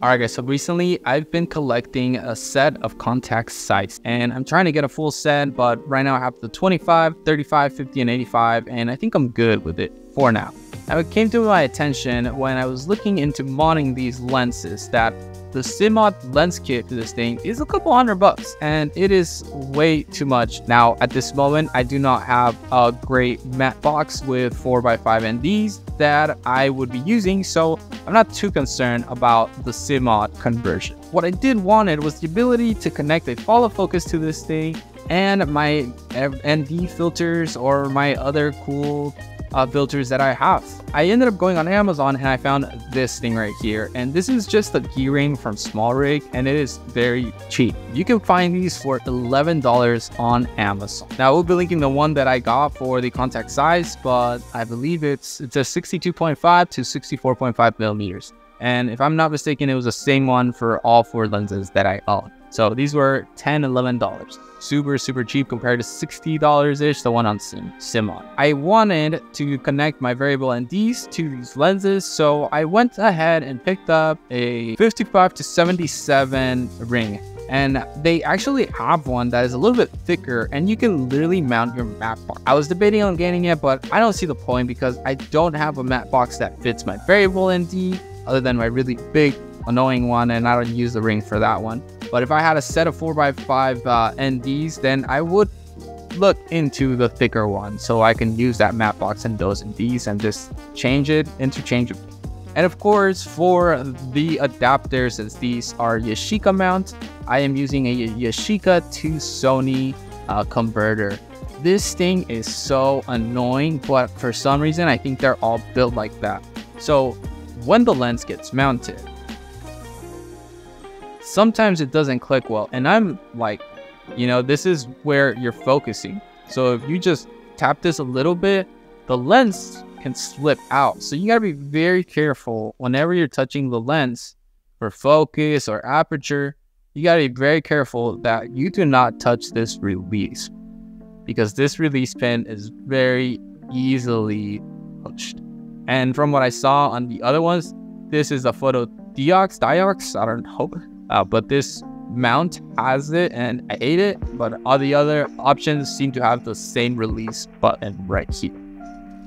Alright guys, so recently I've been collecting a set of contax Zeiss and I'm trying to get a full set, but right now I have the 25, 35, 50, and 85 and I think I'm good with it for now. Now it came to my attention when I was looking into modding these lenses that the CMod lens kit to this thing is a couple $100 and it is way too much. Now at this moment I do not have a great matte box with 4x5 NDs that I would be using, so I'm not too concerned about the CMod conversion. What I did wanted was the ability to connect a follow focus to this thing and my ND filters or my other cool filters that I have. I ended up going on Amazon and I found this thing right here, and this is just a keyring from Small Rig and it is very cheap. You can find these for $11 on Amazon. Now I will be linking the one that I got for the contact size, but I believe it's a 62.5 to 64.5 millimeters. And if I'm not mistaken, it was the same one for all 4 lenses that I own. So these were $10, $11. Super cheap compared to $60-ish, the one on CMod. I wanted to connect my variable NDs to these lenses, so I went ahead and picked up a 55 to 77 ring. And they actually have one that is a little bit thicker and you can literally mount your matte box. I was debating on getting it, but I don't see the point because I don't have a matte box that fits my variable ND other than my really big annoying one, and I don't use the ring for that one. But if I had a set of 4x5 NDs, then I would look into the thicker one so I can use that matte box and those NDs and just change it interchangeably. And of course, for the adapters, as these are Yashica mount, I am using a Yashica to Sony converter. This thing is so annoying, but for some reason, I think they're all built like that. So when the lens gets mounted, sometimes it doesn't click well, and I'm like, this is where you're focusing. So if you just tap this a little bit, the lens can slip out. So you gotta be very careful whenever you're touching the lens for focus or aperture. You gotta be very careful that you do not touch this release, because this release pin is very easily pushed. And from what I saw on the other ones, this is a photo diox, I don't know. But this mount has it and I hate it, but all the other options seem to have the same release button right here.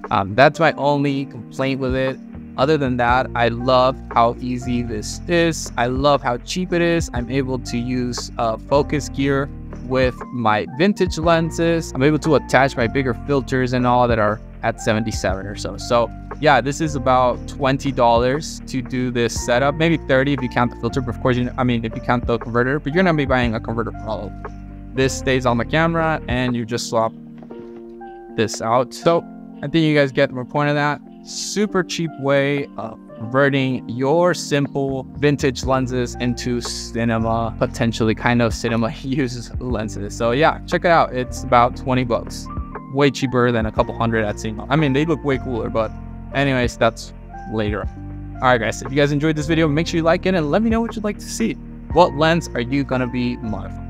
That's my only complaint with it. Other than that, I love how easy this is. I love how cheap it is. I'm able to use focus gear with my vintage lenses. I'm able to attach my bigger filters and all that are at 77 or so. So yeah, this is about $20 to do this setup, maybe 30 if you count the filter, but of course, if you count the converter, but you're gonna be buying a converter for all of them. This stays on the camera and you just swap this out. So I think you guys get the point of that. Super cheap way of converting your simple vintage lenses into cinema, potentially kind of cinema use lenses. So yeah, check it out. It's about 20 bucks. Way cheaper than a couple hundred at Cine. I mean, they look way cooler, but anyways, that's later on. Alright guys, if you guys enjoyed this video, make sure you like it and let me know what you'd like to see. What lens are you gonna be modifying?